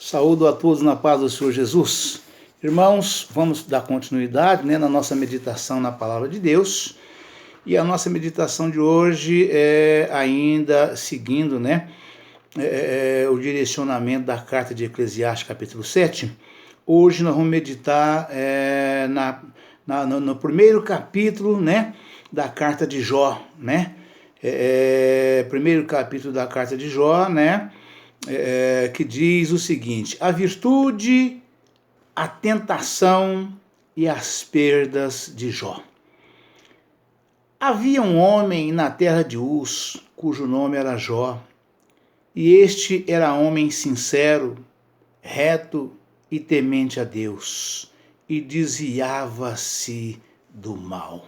Saúdo a todos na paz do Senhor Jesus. Irmãos, vamos dar continuidade na nossa meditação na Palavra de Deus. E a nossa meditação de hoje é ainda seguindo o direcionamento da carta de Eclesiastes, capítulo 7. Hoje nós vamos meditar no primeiro capítulo da carta de Jó. Primeiro capítulo da carta de Jó, que diz o seguinte: a virtude, a tentação e as perdas de Jó. Havia um homem na terra de Uz, cujo nome era Jó, e este era homem sincero, reto e temente a Deus, e desviava-se do mal.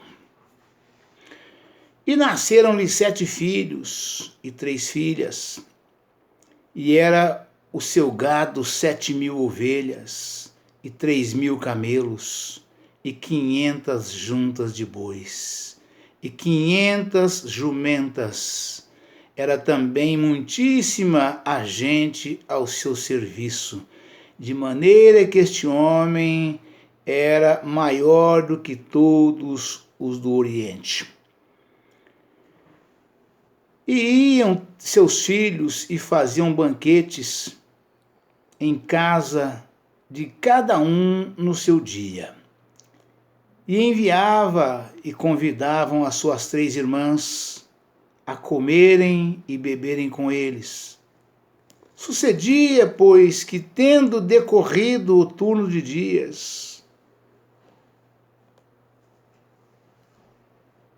E nasceram-lhe 7 filhos e 3 filhas, e era o seu gado 7.000 ovelhas, e 3.000 camelos, e 500 juntas de bois, e 500 jumentas. Era também muitíssima a gente ao seu serviço, de maneira que este homem era maior do que todos os do Oriente. E iam seus filhos e faziam banquetes em casa de cada um no seu dia. E enviava e convidavam as suas 3 irmãs a comerem e beberem com eles. Sucedia, pois, que tendo decorrido o turno de dias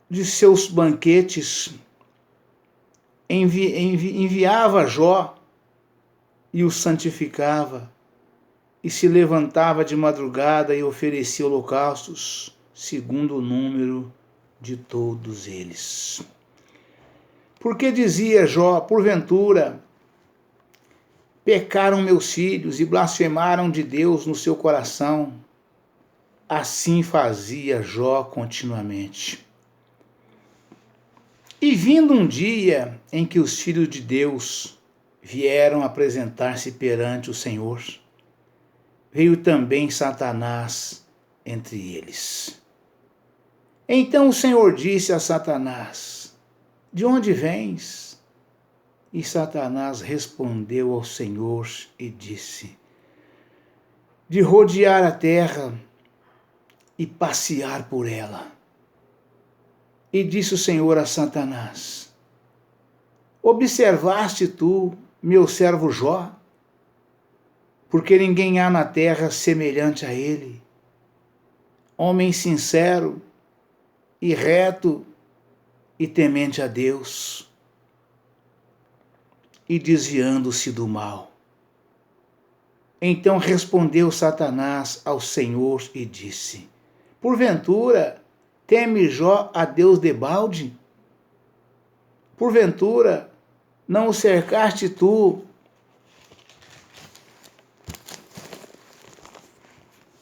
de seus banquetes, enviava Jó e o santificava, e se levantava de madrugada e oferecia holocaustos, segundo o número de todos eles. Porque dizia Jó: porventura pecaram meus filhos e blasfemaram de Deus no seu coração. Assim fazia Jó continuamente. E vindo um dia em que os filhos de Deus vieram apresentar-se perante o Senhor, veio também Satanás entre eles. Então o Senhor disse a Satanás: de onde vens? E Satanás respondeu ao Senhor e disse: de rodear a terra e passear por ela. E disse o Senhor a Satanás: observaste tu meu servo Jó? Porque ninguém há na terra semelhante a ele, homem sincero e reto e temente a Deus, e desviando-se do mal. Então respondeu Satanás ao Senhor e disse: porventura teme Jó a Deus debalde? Porventura não o cercaste tu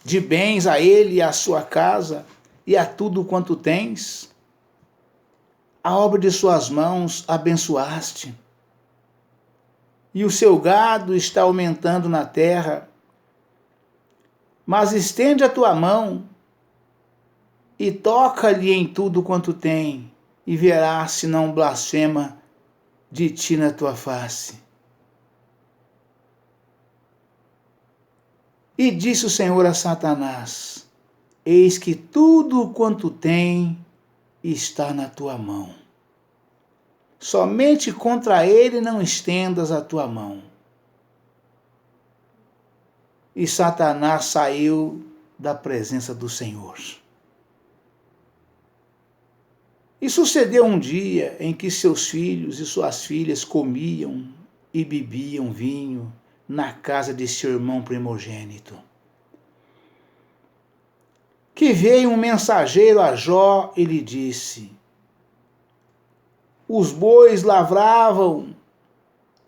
de bens a ele e à sua casa e a tudo quanto tens? A obra de suas mãos abençoaste, e o seu gado está aumentando na terra. Mas estende a tua mão e toca-lhe em tudo quanto tem, e verás se não blasfema de ti na tua face. E disse o Senhor a Satanás: eis que tudo quanto tem está na tua mão. Somente contra ele não estendas a tua mão. E Satanás saiu da presença do Senhor. E sucedeu um dia em que seus filhos e suas filhas comiam e bebiam vinho na casa de seu irmão primogênito. Que veio um mensageiro a Jó e lhe disse: os bois lavravam,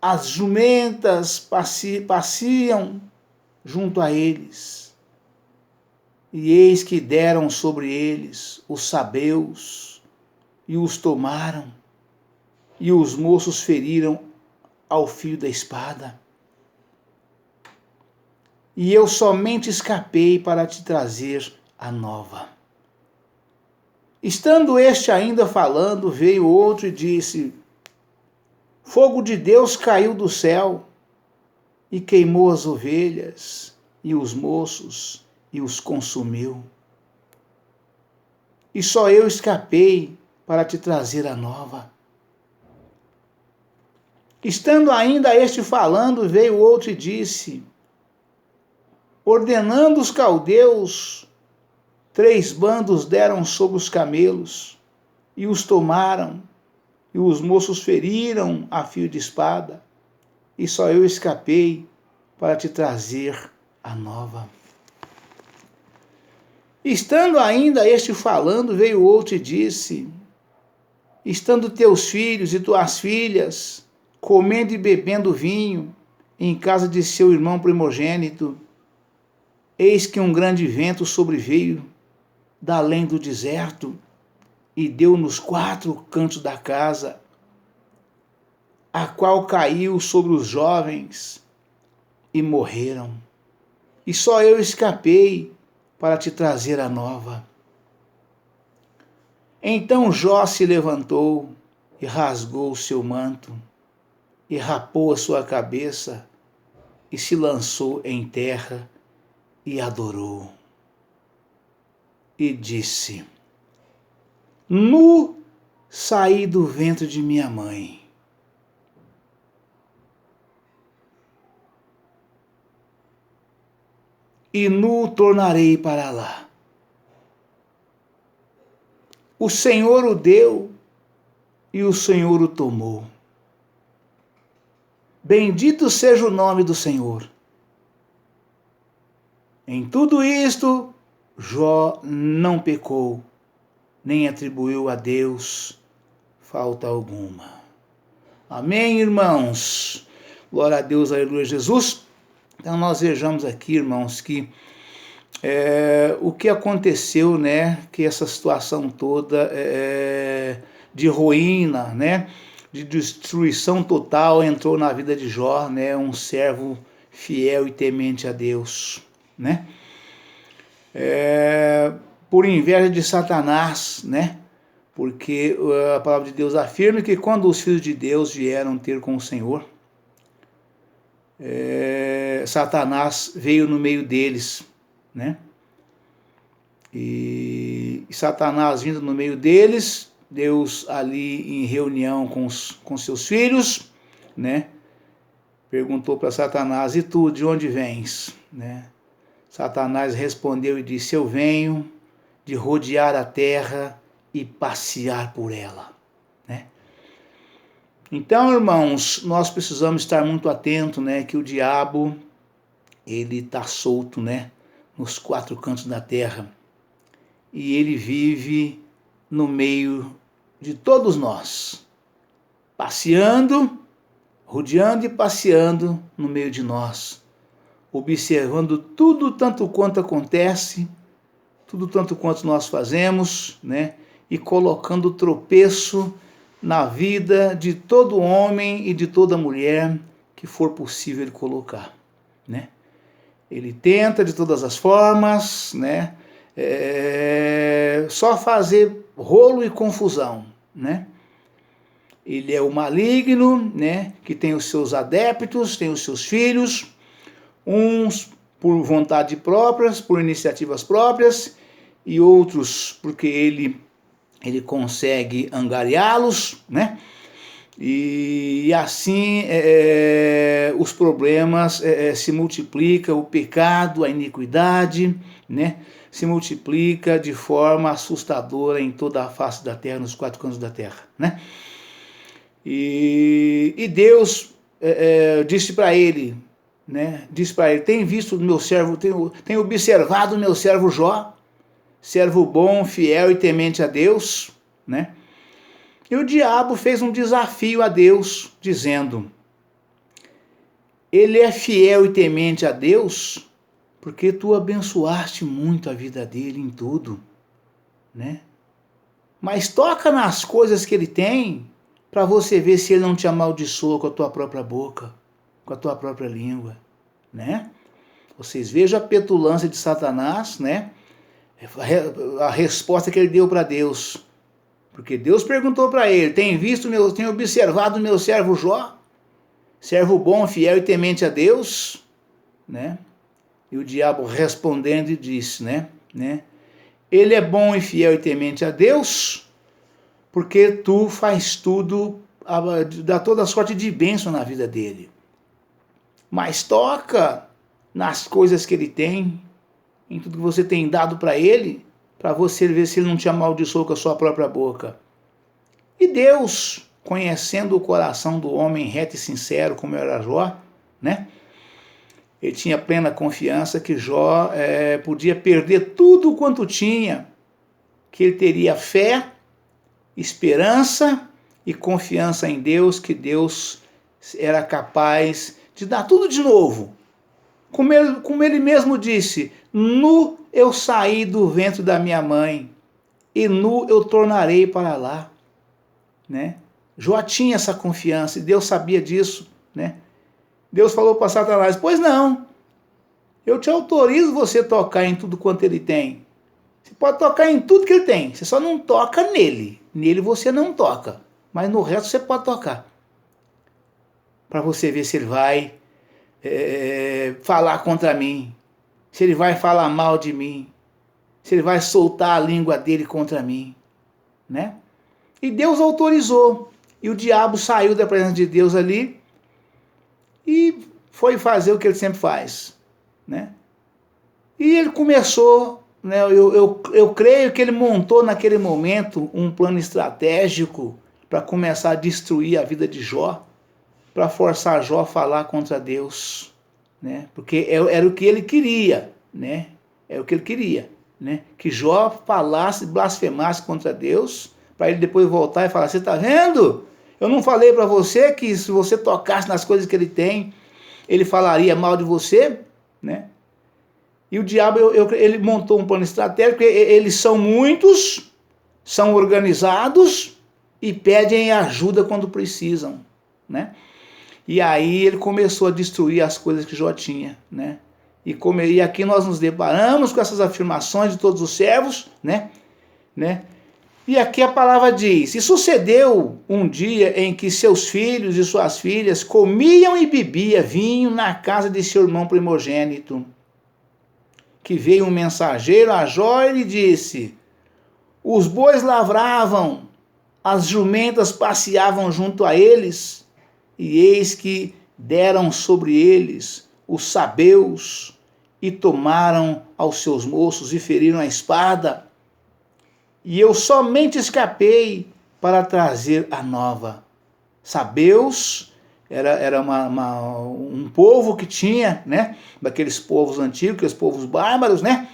as jumentas passeam junto a eles. E eis que deram sobre eles os sabeus e os tomaram, e os moços feriram ao fio da espada. e eu somente escapei para te trazer a nova. Estando este ainda falando, veio outro e disse: fogo de Deus caiu do céu e queimou as ovelhas e os moços e os consumiu. E só eu escapei para te trazer a nova. Estando ainda este falando, veio outro e disse: ordenando os caldeus, 3 bandos deram sobre os camelos e os tomaram, e os moços feriram a fio de espada, e só eu escapei para te trazer a nova. Estando ainda este falando, veio outro e disse: estando teus filhos e tuas filhas comendo e bebendo vinho em casa de seu irmão primogênito, eis que um grande vento sobreveio da além do deserto e deu nos 4 cantos da casa, a qual caiu sobre os jovens e morreram. E só eu escapei para te trazer a nova. Então Jó se levantou e rasgou o seu manto, e rapou a sua cabeça, e se lançou em terra, e adorou. E disse: nu saí do ventre de minha mãe, e nu tornarei para lá. O Senhor o deu, e o Senhor o tomou. Bendito seja o nome do Senhor. Em tudo isto, Jó não pecou, nem atribuiu a Deus falta alguma. Amém, irmãos? Glória a Deus, aleluia, Jesus. Então nós vejamos aqui, irmãos, que o que aconteceu, né? Que essa situação toda de ruína, né? De destruição total entrou na vida de Jó, né? Um servo fiel e temente a Deus, né? Por inveja de Satanás, né? Porque a palavra de Deus afirma que quando os filhos de Deus vieram ter com o Senhor, Satanás veio no meio deles, né? E Satanás vindo no meio deles, Deus ali em reunião com seus filhos, né? Perguntou para Satanás: e tu, de onde vens? Né? Satanás respondeu e disse: eu venho de rodear a terra e passear por ela, né? Então, irmãos, nós precisamos estar muito atentos, né? Que o diabo, ele está solto, né? Nos 4 cantos da terra. E ele vive no meio de todos nós, passeando, rodeando e passeando no meio de nós, observando tudo tanto quanto acontece, tudo tanto quanto nós fazemos, né? E colocando tropeço na vida de todo homem e de toda mulher que for possível ele colocar, né? Ele tenta de todas as formas, né? Só fazer rolo e confusão, né? Ele é o maligno, né? Que tem os seus adeptos, tem os seus filhos, uns por vontade própria, por iniciativas próprias, e outros porque ele consegue angariá-los, né? E assim os problemas se multiplicam, o pecado, a iniquidade, né? Se multiplica de forma assustadora em toda a face da terra, nos 4 cantos da terra, né? E Deus disse para ele, né? Disse para ele: tem visto o meu servo, tem observado o meu servo Jó, servo bom, fiel e temente a Deus, né? E o diabo fez um desafio a Deus, dizendo: ele é fiel e temente a Deus porque tu abençoaste muito a vida dele em tudo, né? Mas toca nas coisas que ele tem para você ver se ele não te amaldiçoa com a tua própria boca, com a tua própria língua, né? Vocês vejam a petulância de Satanás, né? A resposta que ele deu para Deus. Porque Deus perguntou para ele: tem observado o meu servo Jó? Servo bom, fiel e temente a Deus, né? E o diabo respondendo e disse, né? Ele é bom e fiel e temente a Deus, porque tu faz tudo, dá toda sorte de bênção na vida dele. Mas toca nas coisas que ele tem, em tudo que você tem dado para ele, para você ver se ele não te amaldiçoou com a sua própria boca. E Deus, conhecendo o coração do homem reto e sincero, como era Jó, né? Ele tinha plena confiança que Jó podia perder tudo quanto tinha, que ele teria fé, esperança e confiança em Deus, que Deus era capaz de dar tudo de novo. Como ele mesmo disse: nu eu saí do ventre da minha mãe, e nu eu tornarei para lá. Né? Jó tinha essa confiança, e Deus sabia disso. Né? Deus falou para Satanás: pois não, eu te autorizo você tocar em tudo quanto ele tem. Você pode tocar em tudo que ele tem, você só não toca nele. Nele você não toca, mas no resto você pode tocar. Para você ver se ele vai falar contra mim, se ele vai falar mal de mim, se ele vai soltar a língua dele contra mim, né? E Deus autorizou, e o diabo saiu da presença de Deus ali e foi fazer o que ele sempre faz, né? E ele começou, né? Eu creio que ele montou naquele momento um plano estratégico para começar a destruir a vida de Jó, para forçar Jó a falar contra Deus, né? Porque era o que ele queria, né? Era o que ele queria, né? Que Jó falasse, blasfemasse contra Deus, para ele depois voltar e falar: você está vendo? Eu não falei para você que se você tocasse nas coisas que ele tem, ele falaria mal de você, né? E o diabo, ele montou um plano estratégico, eles são muitos, são organizados e pedem ajuda quando precisam, né? E aí ele começou a destruir as coisas que Jó tinha, né? E aqui nós nos deparamos com essas afirmações de todos os servos, né? E aqui a palavra diz: e sucedeu um dia em que seus filhos e suas filhas comiam e bebiam vinho na casa de seu irmão primogênito, que veio um mensageiro a Jó e lhe disse: os bois lavravam, as jumentas passeavam junto a eles, e eis que deram sobre eles os sabeus, e tomaram aos seus moços e feriram a espada. E eu somente escapei para trazer a nova. Sabeus era um povo que tinha, né? Daqueles povos antigos, aqueles povos bárbaros, né?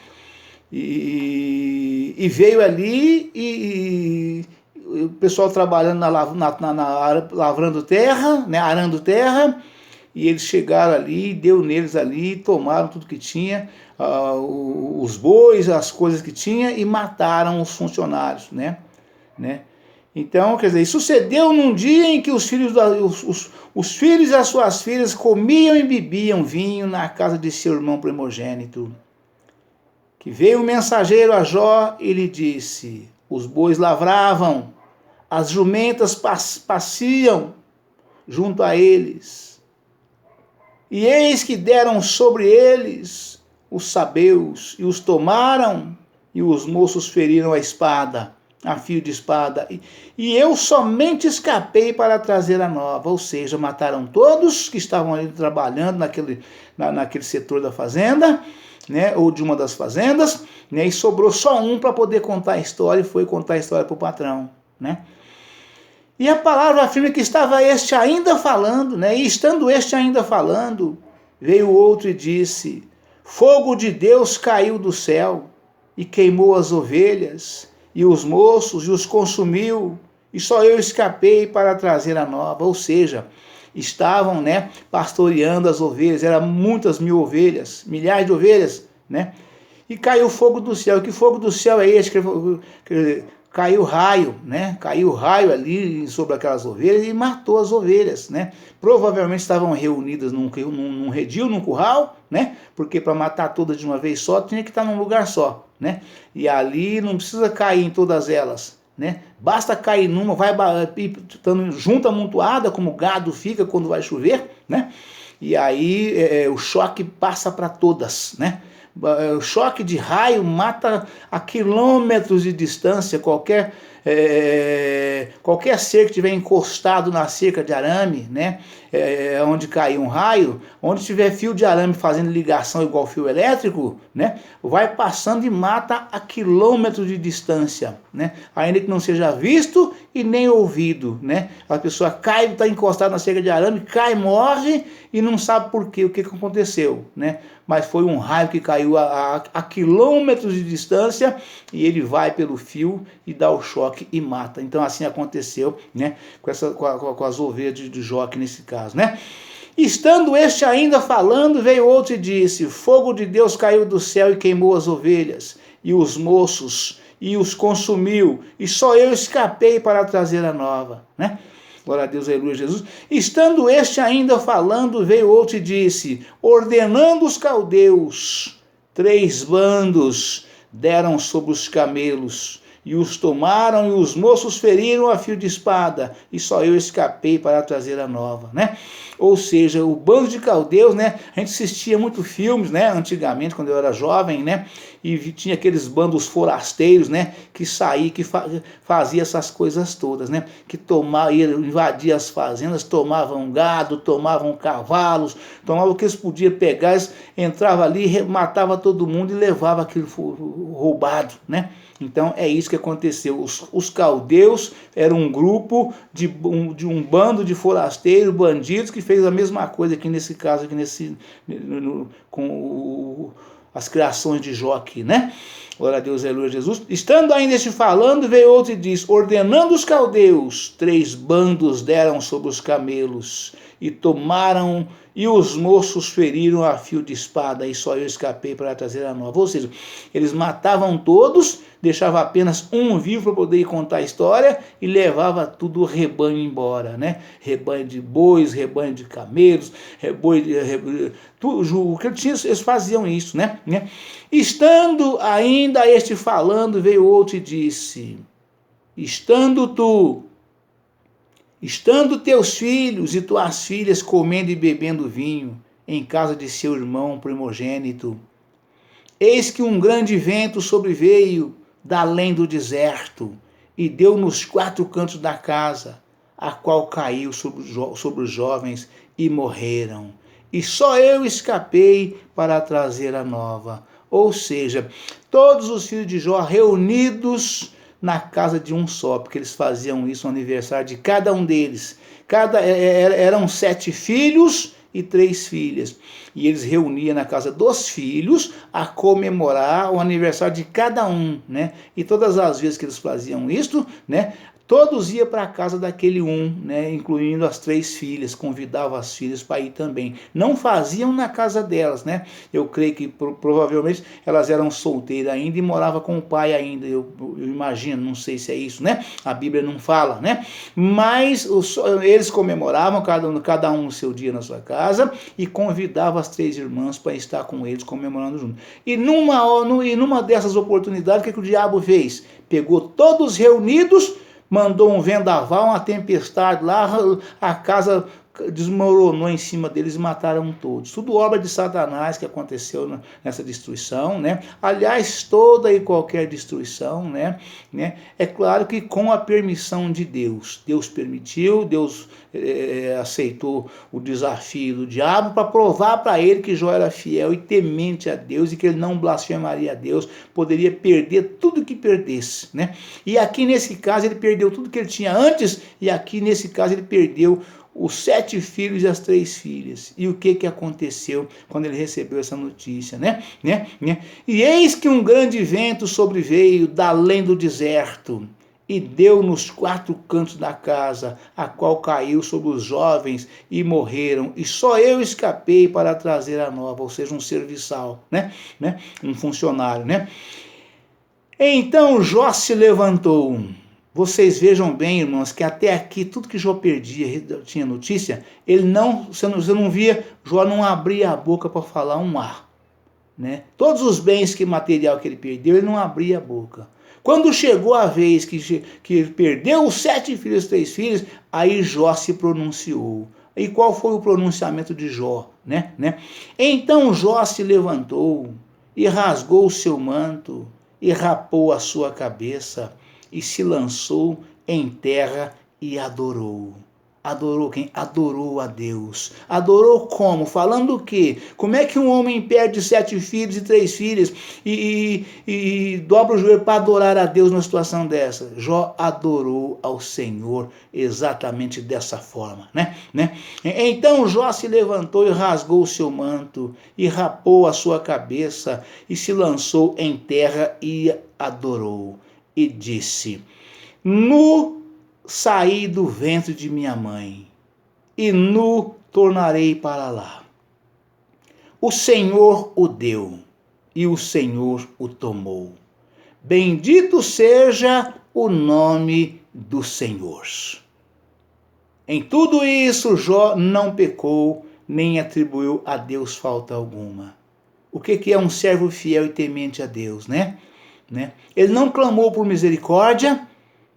E veio ali e o pessoal trabalhando lavrando terra, né, arando terra, e eles chegaram ali, deu neles ali, tomaram tudo que tinha, os bois, as coisas que tinha, e mataram os funcionários, né? Então, quer dizer, sucedeu num dia em que os filhos e as suas filhas comiam e bebiam vinho na casa de seu irmão primogênito, que veio um mensageiro a Jó e lhe disse: os bois lavravam, as jumentas passeam junto a eles, e eis que deram sobre eles os sabeus, e os tomaram, e os moços feriram a espada, a fio de espada, e eu somente escapei para trazer a nova. Ou seja, mataram todos que estavam ali trabalhando naquele setor da fazenda, né, ou de uma das fazendas, né, e sobrou só um para poder contar a história, e foi contar a história para o patrão, né? E a palavra afirma que estava este ainda falando, né? E estando este ainda falando, veio outro e disse: fogo de Deus caiu do céu e queimou as ovelhas e os moços e os consumiu, e só eu escapei para trazer a nova. Ou seja, estavam, né, pastoreando as ovelhas, eram muitas mil ovelhas, milhares de ovelhas, né? E caiu fogo do céu. Que fogo do céu é esse? caiu raio, né? Caiu raio ali sobre aquelas ovelhas e matou as ovelhas, né? Provavelmente estavam reunidas num redil, num curral, né? Porque para matar todas de uma vez só, tinha que estar num lugar só, né? E ali não precisa cair em todas elas, né? Basta cair numa, vai estando junto amontoada, como o gado fica quando vai chover, né? E aí o choque passa para todas, né? O choque de raio mata a quilômetros de distância qualquer ser que estiver encostado na cerca de arame, né? Onde cair um raio, onde tiver fio de arame fazendo ligação igual fio elétrico, né? Vai passando e mata a quilômetros de distância, né? Ainda que não seja visto e nem ouvido, né? A pessoa cai, está encostada na cerca de arame, cai, morre e não sabe por quê, o que aconteceu, né? Mas foi um raio que caiu a quilômetros de distância e ele vai pelo fio e dá o choque e mata. Então assim aconteceu, né, com as ovelhas de Jó aqui nesse caso, né? Estando este ainda falando, veio outro e disse: fogo de Deus caiu do céu e queimou as ovelhas e os moços e os consumiu, e só eu escapei para trazer a nova, né? Glória a Deus, aleluia, Jesus. Estando este ainda falando, veio outro e disse: ordenando os caldeus, 3 bandos deram sobre os camelos, e os tomaram, e os moços feriram a fio de espada, e só eu escapei para trazer a nova, né? Ou seja, o bando de caldeus, né? A gente assistia muito filmes, né? Antigamente, quando eu era jovem, né? E tinha aqueles bandos forasteiros, né? Que saía, que fazia essas coisas todas, né? Que invadia as fazendas, tomavam gado, tomavam cavalos, tomavam o que eles podiam pegar, eles entravam ali, matava todo mundo e levava aquilo roubado, né? Então é isso que aconteceu. Os caldeus eram um grupo de um bando de forasteiros, bandidos, que fez a mesma coisa aqui nesse caso, aqui com as criações de Jó aqui, né? Glória a Deus, aleluia, Jesus. Estando ainda este falando, veio outro e diz: ordenando os caldeus, 3 bandos deram sobre os camelos, e tomaram, e os moços feriram a fio de espada, e só eu escapei para trazer a nova. Ou seja, eles matavam todos, deixava apenas um vivo para poder contar a história e levava tudo o rebanho embora, né? Rebanho de bois, rebanho de camelos, tudo, o que eles faziam isso, né? Estando ainda este falando, veio outro e disse: estando teus filhos e tuas filhas comendo e bebendo vinho em casa de seu irmão primogênito, eis que um grande vento sobreveio da além do deserto, e deu nos 4 cantos da casa, a qual caiu sobre os jovens e morreram. E só eu escapei para trazer a nova. Ou seja, todos os filhos de Jó reunidos na casa de um só, porque eles faziam isso no aniversário de cada um deles. Eram 7 filhos e 3 filhas. E eles reuniam na casa dos filhos a comemorar o aniversário de cada um, né? E todas as vezes que eles faziam isso, né? Todos iam para a casa daquele né? Incluindo as 3 filhas, convidavam as filhas para ir também. Não faziam na casa delas, né? Eu creio que provavelmente elas eram solteiras ainda e moravam com o pai ainda. Eu imagino, não sei se é isso, né? A Bíblia não fala, né? Mas eles comemoravam cada um o seu dia na sua casa e convidavam as 3 irmãs para estar com eles comemorando junto. E numa dessas oportunidades, o que o diabo fez? Pegou todos reunidos, mandou um vendaval, uma tempestade lá, a casa desmoronou em cima deles e mataram todos. Tudo obra de Satanás que aconteceu nessa destruição, né? Aliás, toda e qualquer destruição, né? É claro que com a permissão de Deus. Deus permitiu, Deus aceitou o desafio do diabo para provar para ele que Jó era fiel e temente a Deus e que ele não blasfemaria a Deus, poderia perder tudo que perdesse, né? E aqui nesse caso ele perdeu tudo que ele tinha antes, e aqui nesse caso ele perdeu os 7 filhos e as 3 filhas. E o que aconteceu quando ele recebeu essa notícia, né? E eis que um grande vento sobreveio da além do deserto, e deu nos 4 cantos da casa, a qual caiu sobre os jovens e morreram, e só eu escapei para trazer a nova, ou seja, um serviçal, né? Um funcionário, né? Então Jó se levantou. Vocês vejam bem, irmãos, que até aqui, tudo que Jó perdia, tinha notícia, você não via, Jó não abria a boca para falar um A. Né? Todos os bens material que ele perdeu, ele não abria a boca. Quando chegou a vez que ele perdeu os 7 filhos e 3 filhos, aí Jó se pronunciou. E qual foi o pronunciamento de Jó? Né? Então Jó se levantou e rasgou o seu manto e rapou a sua cabeça e se lançou em terra e adorou. Adorou quem? Adorou a Deus. Adorou como? Falando o quê? Como é que um homem perde 7 filhos e 3 filhas e dobra o joelho para adorar a Deus numa situação dessa? Jó adorou ao Senhor exatamente dessa forma, né? Então Jó se levantou e rasgou o seu manto e rapou a sua cabeça e se lançou em terra e adorou. E disse: Nu saí do ventre de minha mãe, e nu tornarei para lá. O Senhor o deu, e o Senhor o tomou. Bendito seja o nome do Senhor. Em tudo isso, Jó não pecou, nem atribuiu a Deus falta alguma. O que é um servo fiel e temente a Deus, né? Ele não clamou por misericórdia,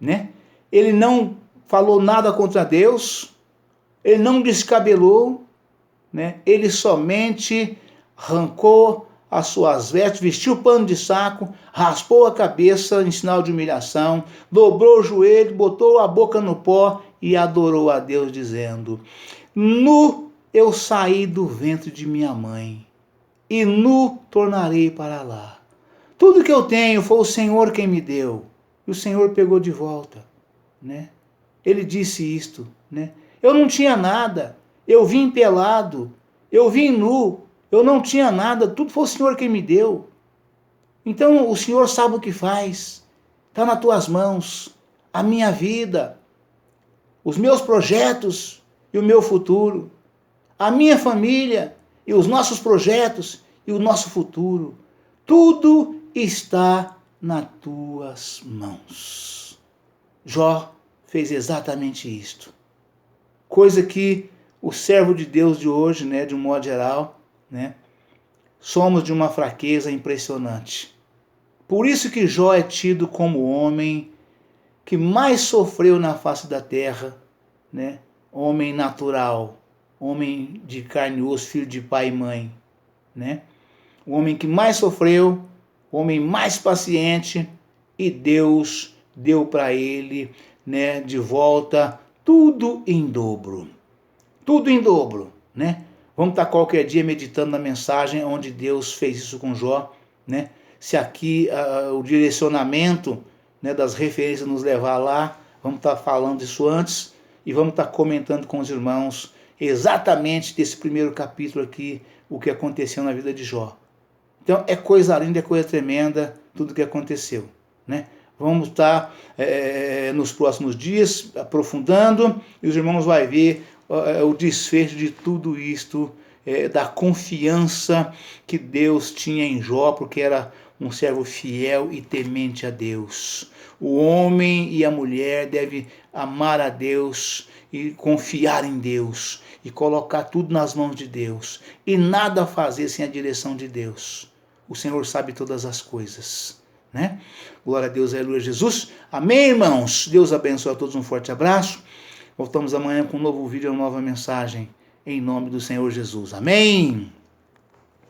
né? Ele não falou nada contra Deus, ele não descabelou, né? Ele somente arrancou as suas vestes, vestiu o pano de saco, raspou a cabeça em sinal de humilhação, dobrou o joelho, botou a boca no pó e adorou a Deus, dizendo: Nu eu saí do ventre de minha mãe, e nu tornarei para lá. Tudo que eu tenho foi o Senhor quem me deu, e o Senhor pegou de volta. Né? Ele disse isto, né? Eu não tinha nada, eu vim pelado, eu vim nu, eu não tinha nada, tudo foi o Senhor quem me deu. Então o Senhor sabe o que faz, está nas tuas mãos, a minha vida, os meus projetos e o meu futuro, a minha família e os nossos projetos e o nosso futuro, tudo está nas tuas mãos. Jó fez exatamente isto. Coisa que o servo de Deus de hoje, né, de um modo geral, né, somos de uma fraqueza impressionante. Por isso que Jó é tido como o homem que mais sofreu na face da terra, né, homem natural, homem de carne e osso, filho de pai e mãe, né? O homem que mais sofreu, o homem mais paciente, e Deus deu para ele, né, de volta tudo em dobro. Tudo em dobro, né? Vamos estar qualquer dia meditando na mensagem onde Deus fez isso com Jó, né? Se aqui o direcionamento, né, das referências nos levar lá, vamos estar falando isso antes e vamos estar comentando com os irmãos exatamente desse primeiro capítulo aqui, o que aconteceu na vida de Jó. Então é coisa linda, é coisa tremenda tudo que aconteceu, né? Vamos estar nos próximos dias aprofundando e os irmãos vão ver o desfecho de tudo isto, da confiança que Deus tinha em Jó, porque era um servo fiel e temente a Deus. O homem e a mulher devem amar a Deus e confiar em Deus e colocar tudo nas mãos de Deus e nada fazer sem a direção de Deus. O Senhor sabe todas as coisas, né? Glória a Deus, aleluia, Jesus. Amém, irmãos? Deus abençoe a todos, um forte abraço. Voltamos amanhã com um novo vídeo, uma nova mensagem, em nome do Senhor Jesus. Amém.